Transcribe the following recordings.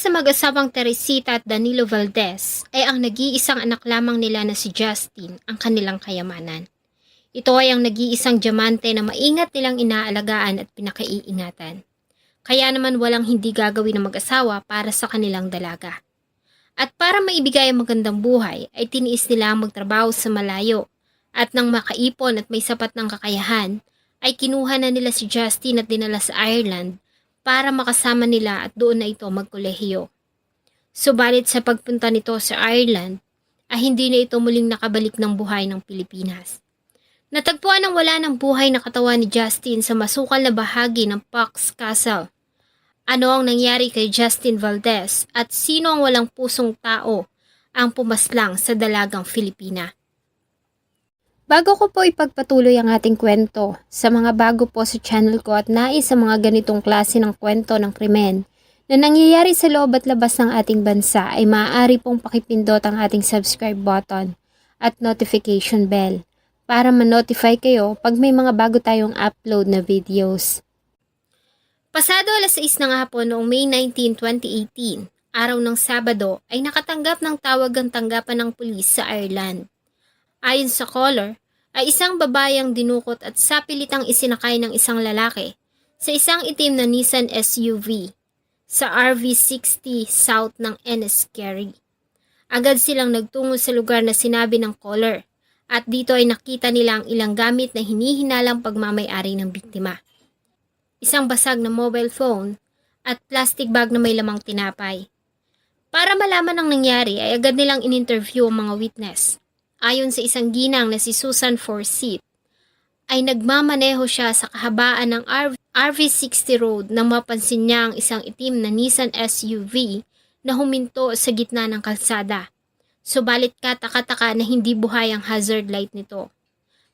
Para sa mag-asawang Teresita at Danilo Valdez ay ang nag-iisang anak lamang nila na si Justin ang kanilang kayamanan. Ito ay ang nag-iisang diamante na maingat nilang inaalagaan at pinakaiingatan. Kaya naman walang hindi gagawin ng mag-asawa para sa kanilang dalaga. At para maibigay ang magandang buhay ay tiniis nila ang magtrabaho sa malayo at nang makaipon at may sapat ng kakayahan ay kinuha na nila si Justin at dinala sa Ireland para makasama nila at doon na ito magkolehiyo. Subalit sa pagpunta nito sa Ireland ay hindi na ito muling nakabalik ng buhay ng Pilipinas. Natagpuan ang wala ng buhay na katawan ni Justin sa masukal na bahagi ng Fox Castle. Ano ang nangyari kay Justin Valdez at sino ang walang pusong tao ang pumaslang sa dalagang Filipina? Bago ko po ipagpatuloy ang ating kwento, sa mga bago po sa channel ko at nais sa mga ganitong klase ng kwento ng krimen na nangyayari sa loob at labas ng ating bansa ay maaari pong pakipindot ang ating subscribe button at notification bell para ma-notify kayo pag may mga bago tayong upload na videos. Pasado alas 6 ng hapon noong May 19, 2018, araw ng Sabado ay nakatanggap ng tawag ang tanggapan ng pulis sa Ireland. Ayon sa caller, ay isang babayang dinukot at sapilitang isinakay ng isang lalaki sa isang itim na Nissan SUV sa RV60 south ng Enniskerry. Agad silang nagtungo sa lugar na sinabi ng caller at dito ay nakita nila ang ilang gamit na hinihinalang pagmamay-ari ng biktima. Isang basag na mobile phone at plastic bag na may lamang tinapay. Para malaman ang nangyari ay agad nilang in-interview ang mga witness. Ayon sa isang ginang na si Susan Forsyth, ay nagmamaneho siya sa kahabaan ng RV60 road nang mapansin niya ang isang itim na Nissan SUV na huminto sa gitna ng kalsada. Subalit kataka-taka na hindi buhay ang hazard light nito.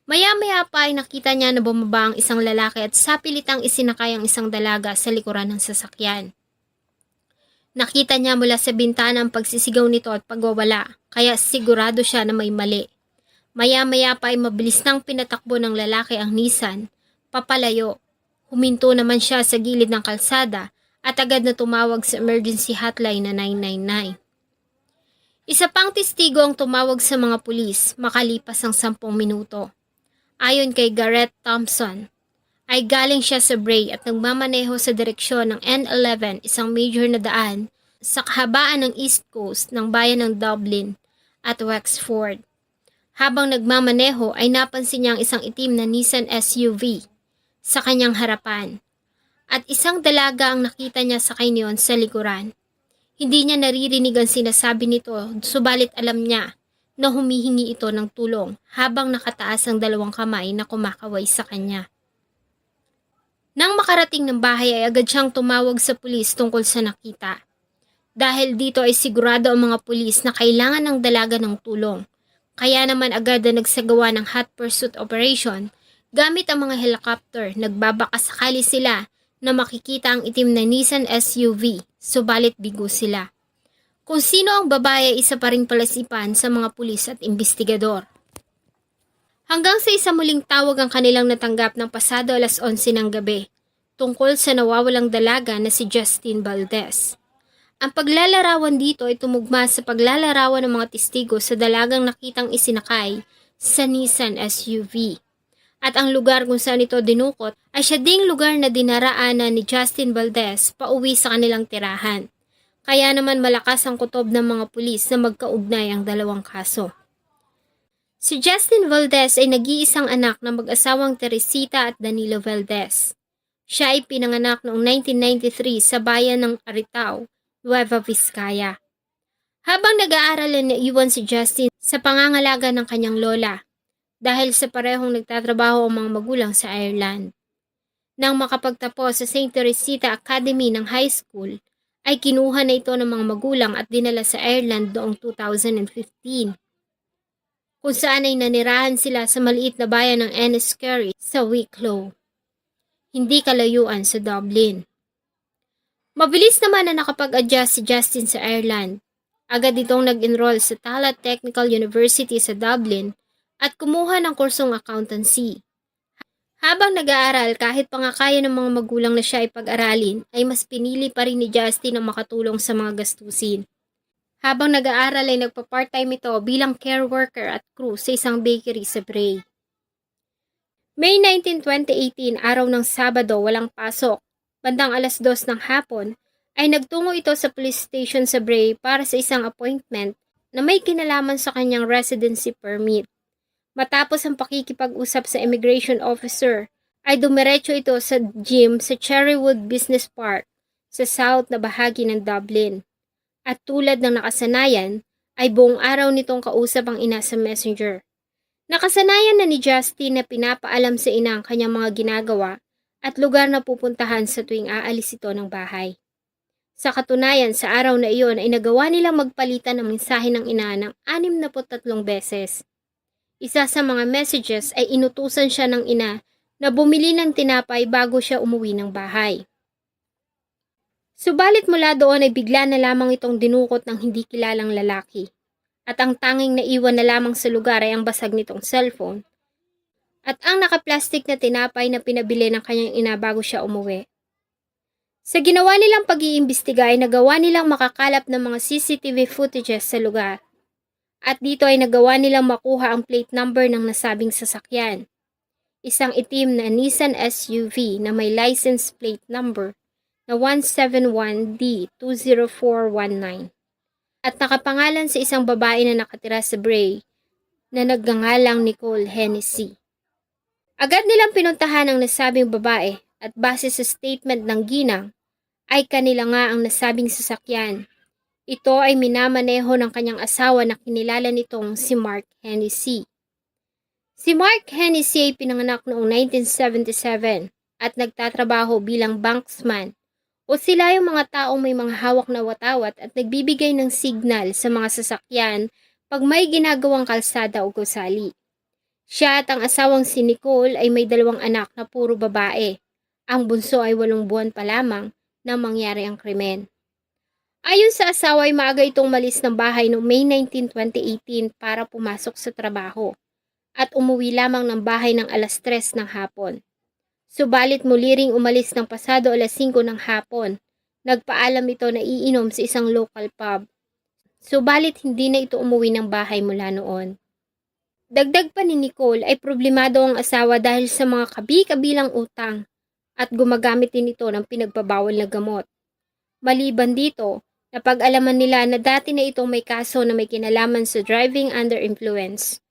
Maya-maya pa ay nakita niya na bumaba ang isang lalaki at sapilitang isinakay ang isang dalaga sa likuran ng sasakyan. Nakita niya mula sa bintana ang pagsisigaw nito at pagwawala, kaya sigurado siya na may mali. Maya-maya pa ay mabilis nang pinatakbo ng lalaki ang Nissan, papalayo. Huminto naman siya sa gilid ng kalsada at agad na tumawag sa emergency hotline na 999. Isa pang testigo ang tumawag sa mga pulis makalipas ang 10 minuto. Ayon kay Garrett Thompson, ay galing siya sa Bray at nagmamaneho sa direksyon ng N11, isang major na daan sa kahabaan ng East Coast ng bayan ng Dublin at Wexford. Habang nagmamaneho ay napansin niya ang isang itim na Nissan SUV sa kanyang harapan at isang dalaga ang nakita niya sa kanyon sa likuran. Hindi niya naririnig ang sinasabi nito, subalit alam niya na humihingi ito ng tulong habang nakataas ang dalawang kamay na kumakaway sa kanya. Nang makarating ng bahay ay agad siyang tumawag sa pulis tungkol sa nakita. Dahil dito ay sigurado ang mga pulis na kailangan ng dalaga ng tulong. Kaya naman agad na nagsagawa ng hot pursuit operation gamit ang mga helicopter. Nagbabakasakali sila na makikita ang itim na Nissan SUV, subalit bigo sila. Kung sino ang babae ay isa pa ring palasipan sa mga pulis at investigador. Hanggang sa isa muling tawag ang kanilang natanggap ng pasado alas 11 ng gabi tungkol sa nawawalang dalaga na si Justin Valdez. Ang paglalarawan dito ay tumugma sa paglalarawan ng mga testigo sa dalagang nakitang isinakay sa Nissan SUV. At ang lugar kung saan ito dinukot ay siya ding lugar na dinaraanan ni Justin Valdez pauwi sa kanilang tirahan. Kaya naman malakas ang kutob ng mga pulis na magkaugnay ang dalawang kaso. Si Justin Valdez ay nag-iisang anak ng mag-asawang Teresita at Danilo Valdez. Siya ay pinanganak noong 1993 sa bayan ng Aritao, Nueva Vizcaya. Habang nag-aaral ay naiwan si Justin sa pangangalaga ng kanyang lola dahil sa parehong nagtatrabaho ang mga magulang sa Ireland. Nang makapagtapos sa St. Teresita Academy ng high school, ay kinuha na ito ng mga magulang at dinala sa Ireland noong 2015. Kung saan ay nanirahan sila sa maliit na bayan ng Enniskerry sa Wicklow, hindi kalayuan sa Dublin. Mabilis naman na nakapag-adjust si Justin sa Ireland. Agad itong nag-enroll sa Tallaght Technical University sa Dublin at kumuha ng kursong accountancy. Habang nag-aaral, kahit pa nga kaya ng mga magulang na siya ay pag-aralin, ay mas pinili pa rin ni Justin na makatulong sa mga gastusin. Habang nag-aaral ay nagpa-part-time ito bilang care worker at crew sa isang bakery sa Bray. May 19, 2018, araw ng Sabado, walang pasok. Bandang 2:00 ng hapon, ay nagtungo ito sa police station sa Bray para sa isang appointment na may kinalaman sa kanyang residency permit. Matapos ang pakikipag-usap sa immigration officer, ay dumiretso ito sa gym sa Cherrywood Business Park sa south na bahagi ng Dublin. At tulad ng nakasanayan, ay buong araw nitong kausap ang ina sa messenger. Nakasanayan na ni Justin na pinapaalam sa ina ang kanyang mga ginagawa at lugar na pupuntahan sa tuwing aalis ito ng bahay. Sa katunayan, sa araw na iyon ay nagawa nilang magpalitan ng mensahe ng ina ng 63 beses. Isa sa mga messages ay inutusan siya ng ina na bumili ng tinapay bago siya umuwi ng bahay. Subalit mula doon ay bigla na lamang itong dinukot ng hindi kilalang lalaki. At ang tanging naiwan na lamang sa lugar ay ang basag nitong cellphone at ang nakaplastik na tinapay na pinabili ng kanyang ina bago siya umuwi. Sa ginawa nilang pag-iimbestiga ay nagawa nilang makakalap ng mga CCTV footages sa lugar. At dito ay nagawa nilang makuha ang plate number ng nasabing sasakyan. Isang itim na Nissan SUV na may license plate number na 171D20419. At nakapangalan sa isang babae na nakatira sa Bray na nagngangalang Nicole Hennessy. Agad nilang pinuntahan ang nasabing babae at base sa statement ng ginang ay kanila nga ang nasabing sasakyan. Ito ay minamaneho ng kanyang asawa na kinilala nitong si Mark Hennessy. Si Mark Hennessy ay pinanganak noong 1977 at nagtatrabaho bilang banksman o sila yung mga taong may mga hawak na watawat at nagbibigay ng signal sa mga sasakyan pag may ginagawang kalsada o gusali. Siya at ang asawang si Nicole ay may 2 anak na puro babae. Ang bunso ay 8 buwan pa lamang nang mangyari ang krimen. Ayon sa asawa ay maaga itong malis ng bahay noong May 19, 2018 para pumasok sa trabaho at umuwi lamang ng bahay ng 3:00 ng hapon. Subalit muli ring umalis ng pasado 5:00 ng hapon. Nagpaalam ito na iinom sa isang local pub. Subalit hindi na ito umuwi ng bahay mula noon. Dagdag pa ni Nicole ay problemado ang asawa dahil sa mga kabi-kabilang utang at gumagamit din ito ng pinagbabawal na gamot. Maliban dito, napag-alaman nila na dati na itong may kaso na may kinalaman sa driving under influence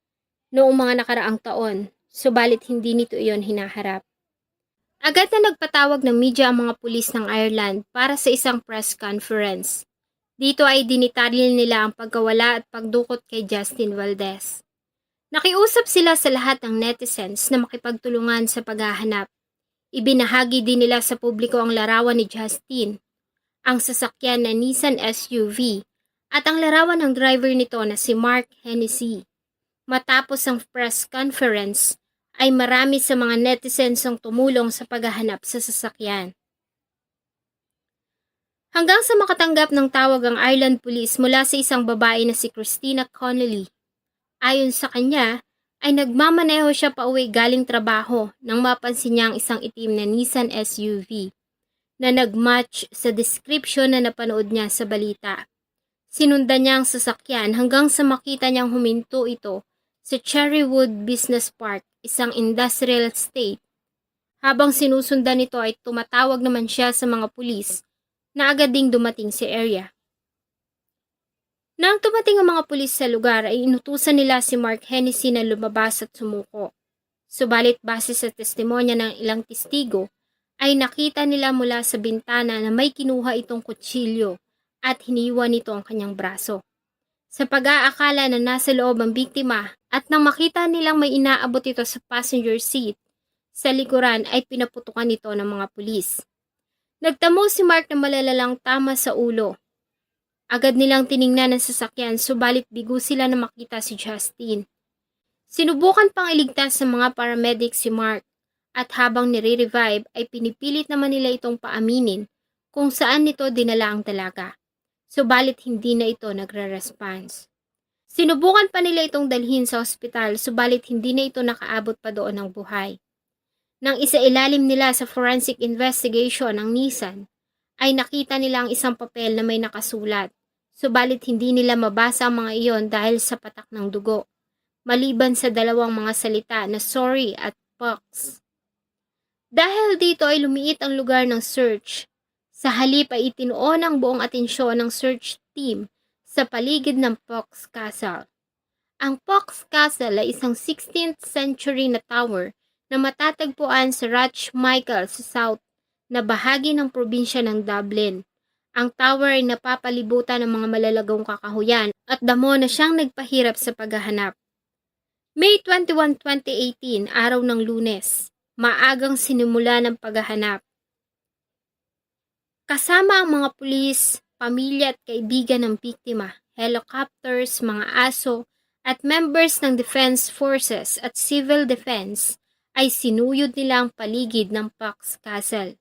noong mga nakaraang taon, subalit hindi nito iyon hinaharap. Agad na nagpatawag ng media ang mga pulis ng Ireland para sa isang press conference. Dito ay dinitaril nila ang pagkawala at pagdukot kay Justin Valdez. Nakiusap sila sa lahat ng netizens na makipagtulungan sa paghahanap. Ibinahagi din nila sa publiko ang larawan ni Justin, ang sasakyan na Nissan SUV, at ang larawan ng driver nito na si Mark Hennessy. Matapos ang press conference, ay marami sa mga netizens ang tumulong sa paghahanap sa sasakyan. Hanggang sa makatanggap ng tawag ang Ireland Police mula sa isang babae na si Christina Connolly. Ayon sa kanya, ay nagmamaneho siya pauwi galing trabaho nang mapansin niya ang isang itim na Nissan SUV na nagmatch sa description na napanood niya sa balita. Sinundan niya ang sasakyan hanggang sa makita niyang huminto ito sa Cherrywood Business Park, isang industrial estate. Habang sinusundan nito ay tumatawag naman siya sa mga pulis na agad ding dumating sa area. Nang tumating ang mga pulis sa lugar ay inutusan nila si Mark Hennessy na lumabas at sumuko. Subalit base sa testimonya ng ilang testigo ay nakita nila mula sa bintana na may kinuha itong kutsilyo at hiniwa nito ang kanyang braso. Sa pag-aakala na nasa loob ang biktima at nang makita nilang may inaabot ito sa passenger seat, sa likuran ay pinaputukan ito ng mga pulis. Nagtamo si Mark na malalalang tama sa ulo. Agad nilang tiningnan ang sasakyan subalit bigo sila na makita si Justin. Sinubukan pang iligtas sa mga paramedic si Mark at habang nire-revive ay pinipilit naman nila itong paaminin kung saan nito dinala ang dalaga. Subalit hindi na ito nagre-response. Sinubukan pa nila itong dalhin sa ospital subalit hindi na ito nakaabot pa doon ng buhay. Nang isailalim nila sa forensic investigation ng Nissan, ay nakita nila ang isang papel na may nakasulat. Subalit hindi nila mabasa ang mga iyon dahil sa patak ng dugo, maliban sa dalawang mga salita na sorry at pox. Dahil dito ay lumiit ang lugar ng search. Sa halip ay itinuon ang buong atensyon ng search team sa paligid ng Pox Castle. Ang Pox Castle ay isang 16th century na tower na matatagpuan sa Michael sa south na bahagi ng probinsya ng Dublin. Ang tower ay napapalibutan ng mga malalagong kakahuyan at damo na siyang nagpahirap sa paghahanap. May 21, 2018, araw ng Lunes, maagang sinimula ng paghahanap. Kasama ang mga pulis, pamilya at kaibigan ng biktima, helicopters, mga aso, at members ng defense forces at civil defense ay sinuyod nila ang paligid ng Pox Castle.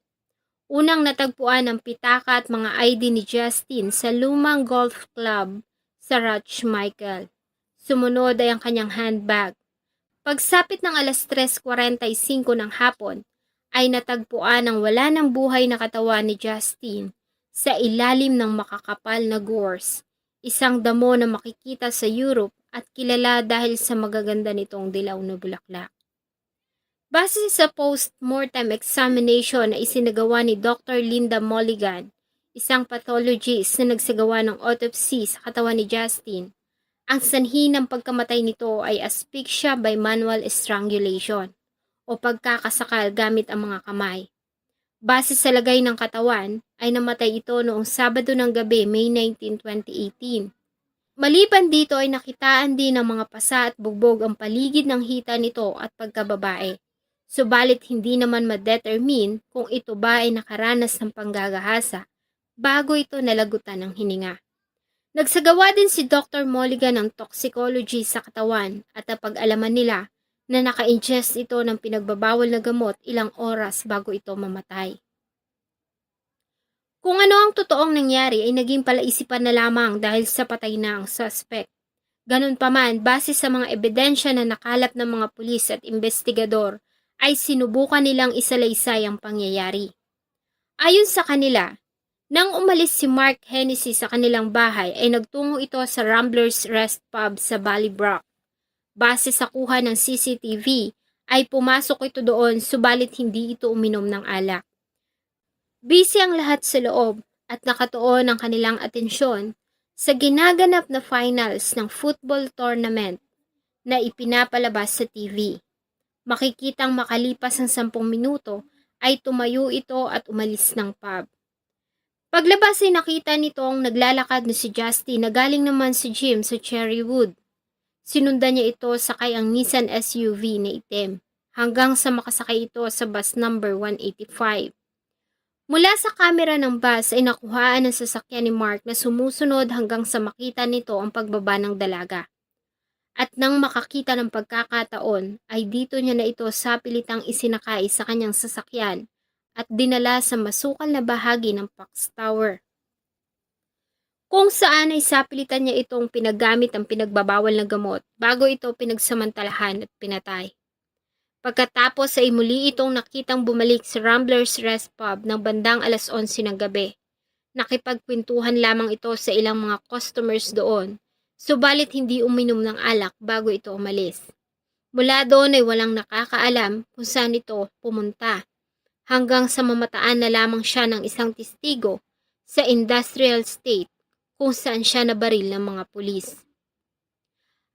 Unang natagpuan ang pitaka at mga ID ni Justin sa lumang golf club sa Michael. Sumunod ay ang kanyang handbag. Pagsapit ng alas 3:45 ng hapon, ay natagpuan ang wala ng buhay na katawan ni Justin sa ilalim ng makakapal na gorse, isang damo na makikita sa Europe at kilala dahil sa magaganda nitong dilaw na bulaklak. Base sa post-mortem examination na isinagawa ni Dr. Linda Mulligan, isang pathologist na nagsagawa ng autopsy sa katawan ni Justin, ang sanhi ng pagkamatay nito ay asphyxia by manual strangulation o pagkakasakal gamit ang mga kamay. Base sa lagay ng katawan, ay namatay ito noong Sabado ng gabi, May 19, 2018. Maliban dito ay nakitaan din ng mga pasa at bugbog ang paligid ng hita nito at pagkababae. Subalit hindi naman ma-determine kung ito ba ay nakaranas ng panggagahasa bago ito nalagutan ng hininga. Nagsagawa din si Dr. Mulligan ng toxicology sa katawan at napag-alaman nila na naka-ingest ito ng pinagbabawal na gamot ilang oras bago ito mamatay. Kung ano ang totoong nangyari ay naging palaisipan na lamang dahil sa patay na ang suspect. Ganun pa man, base sa mga ebidensya na nakalap ng mga pulis at investigador, ay sinubukan nilang isalaysay ang pangyayari. Ayon sa kanila, nang umalis si Mark Hennessy sa kanilang bahay ay nagtungo ito sa Ramblers Rest Pub sa Ballybrook. Base sa kuha ng CCTV, ay pumasok ito doon subalit hindi ito uminom ng alak. Busy ang lahat sa loob at nakatuon ang kanilang atensyon sa ginaganap na finals ng football tournament na ipinapalabas sa TV. Makikitang makalipas ang 10 minuto ay tumayo ito at umalis ng pub. Paglabas ay nakita nitong naglalakad na si Justin na galing naman sa gym sa Cherrywood. Sinundan niya ito sakay ang Nissan SUV na itim hanggang sa makasakay ito sa bus number 185. Mula sa kamera ng bus ay nakuhaan ang sasakyan ni Mark na sumusunod hanggang sa makita nito ang pagbaba ng dalaga. At nang makakita ng pagkakataon ay dito niya na ito sapilitang isinakay sa kanyang sasakyan at dinala sa masukal na bahagi ng Pox Tower. Kung saan ay sapilitan niya itong pinagamit ang pinagbabawal na gamot bago ito pinagsamantalahan at pinatay. Pagkatapos ay muli itong nakitang bumalik sa Ramblers Rest Pub ng bandang alas 11 ng gabi. Nakipagkwentuhan lamang ito sa ilang mga customers doon, subalit hindi uminom ng alak bago ito umalis. Mula doon ay walang nakakaalam kung saan ito pumunta, hanggang sa mamataan na lamang siya ng isang testigo sa industrial state kung saan siya nabaril ng mga pulis.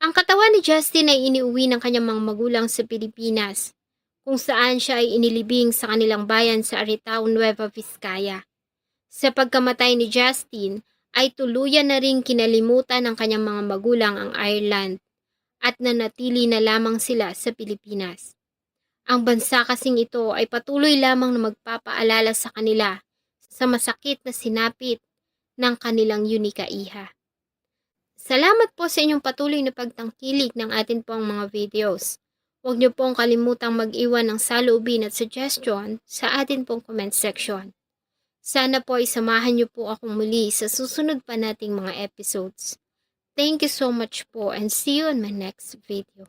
Ang katawan ni Justin ay iniuwi ng kanyang mga magulang sa Pilipinas, kung saan siya ay inilibing sa kanilang bayan sa Aritao, Nueva Vizcaya. Sa pagkamatay ni Justin, ay tuluyan na ring kinalimutan ng kanyang mga magulang ang Ireland at nanatili na lamang sila sa Pilipinas. Ang bansa kasing ito ay patuloy lamang na magpapaalala sa kanila sa masakit na sinapit ng kanilang unika iha. Salamat po sa inyong patuloy na pagtangkilik ng atin pong mga videos. Huwag niyo pong kalimutang mag-iwan ng saloobin at suggestion sa atin pong comment section. Sana po ay samahan niyo po akong muli sa susunod pa nating mga episodes. Thank you so much po and see you on my next video.